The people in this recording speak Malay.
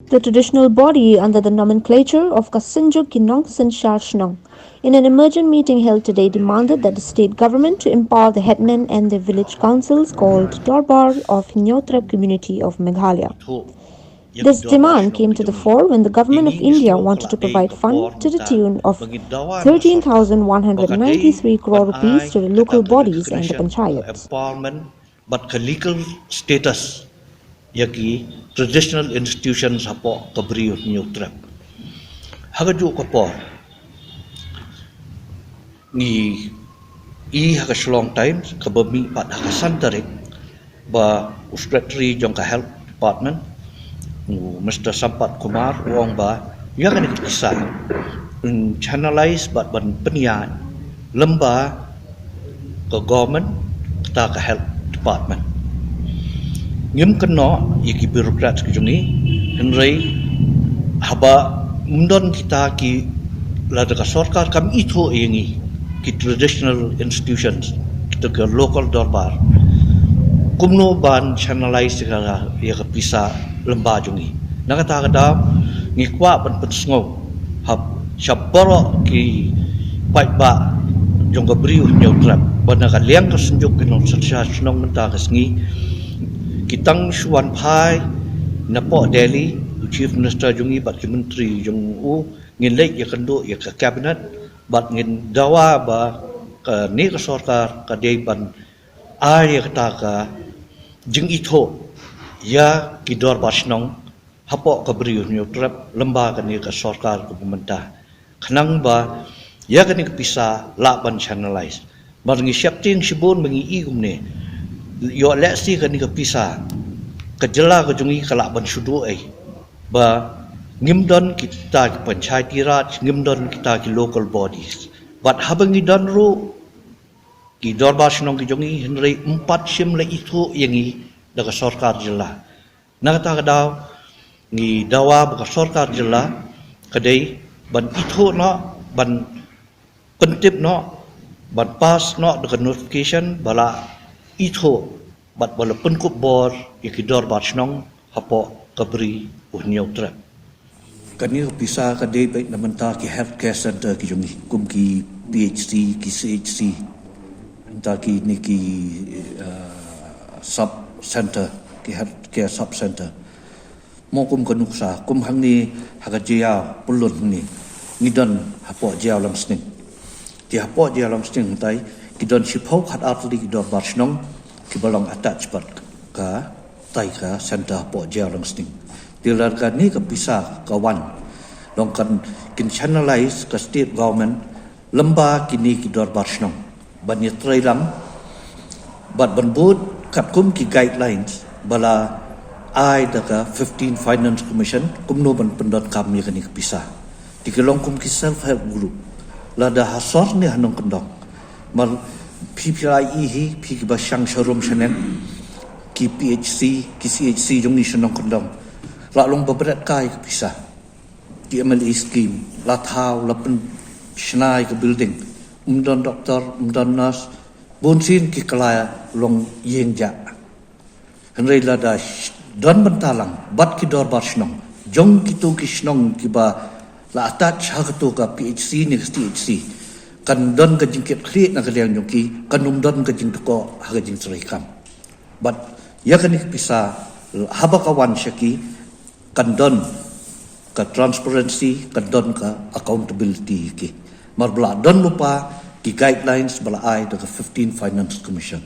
the traditional body under the nomenclature of Kasinjo Kinong Sensharshnong, in an emergent meeting held today, demanded that the state government to empower the headmen and their village councils called Dorbar of Nyotrap community of Meghalaya. This demand came to the fore when the government of India wanted to provide fund to the tune of 13,193 crore rupees to the local bodies and the panchayats. Empowerment, but legal status yaki traditional institutions hapo kabri Nyotrap. Hagaju kapor ni haga times kabami pat hagasantarik ba secretary jongka health department Mr. Sampat Kumar uang ba yang kan kisah channelize bat ban penian lemba ke government kita ke health department ngim kena yaki birokrat ke jungi henry haba mundon kita ki lada ka sarkar kam itu yengi ki traditional institutions kita ke local dorbar kumno ban channelize ka ya ka pisa lemba jungi nakata kada ngikwa ban pensngo hab syabara ki pai ba jong ka briu Nyotrap bana ka liang ka sunjuk kinong sensya sunong menta ka sngi kitang suan pai na po Delhi chief minister jungi bat ki menteri jong u ngin lek ya kendo ya ka cabinet bat ngin dawa ba ka ni ka sarkar ka dei ban ai ka ta ka jing ito ya ki Dorbar Shnong hapo ka briu Nyotrap lemba ka ni ka sarkar ka pemerintah khanang ba ya ka ni ka pisa laban channelize maringi syapting sibun mengi igum ne yo leksi ka ni ka pisa kejela ka jungi ka laban sudu ai ba ngimdon kita ki panchayati raj ngimdon kita ki local bodies but habangi don ru ki Dorbar Shnong ki jungi henry 4 sim le itu yangi daga sarkar jilla nagata daw ni dawa baka sarkar jilla kadai ban itu no ban pentip no ban pas no daga notification bala itu bat bala penkup bor yaki Dorbar Shnong hapo kabri Nyotrap kani bisa kadai baik namanta ki healthcare center ki jungi kum ki PHC ki CHC anta ki ni ki sub center ki healthcare sub center mo kum kanuksa kum hang ni haga jia pulun ni ngidon hapo jia lam sning ti hapo jia lam sning tai ki don sipau khat atli ki Dorbar Shnong ki balong attach pat ka tai ka center hapo jia lam sning dilarkan ni ke pisah kawan dong kan kin channelize ke state government lemba kini ki Dorbar Shnong ban yatrai lam bat ban bud kat kum ki guidelines bala ai daga 15 finance commission kumno ban pendot kam ya kani pisah dikelong kum ki self help group lada hasor ni hanong kendong mal PPIE hi pi ki basyang sharum shanen ki PHC ki CHC jong ni shanong kendong la long beberat kai ke pisah ki MLA scheme la thau la pen shnai ke building umdon doktor umdon nurse bonsin ki kalaya long yengja henry lada don bentalang bat ki Dorbar Shnong jong kitu ki Shnong ki ba la attach ha tu ka PHC ni THC kan don ka jingkit khri na ka liang jong ki kan don ka jing ko ha ka jing srikam but ya kan ki pisa haba kawan syaki kan don ka transparency kan don ka accountability ki marbla don lupa ki guidelines bala ai daga 15 finance commission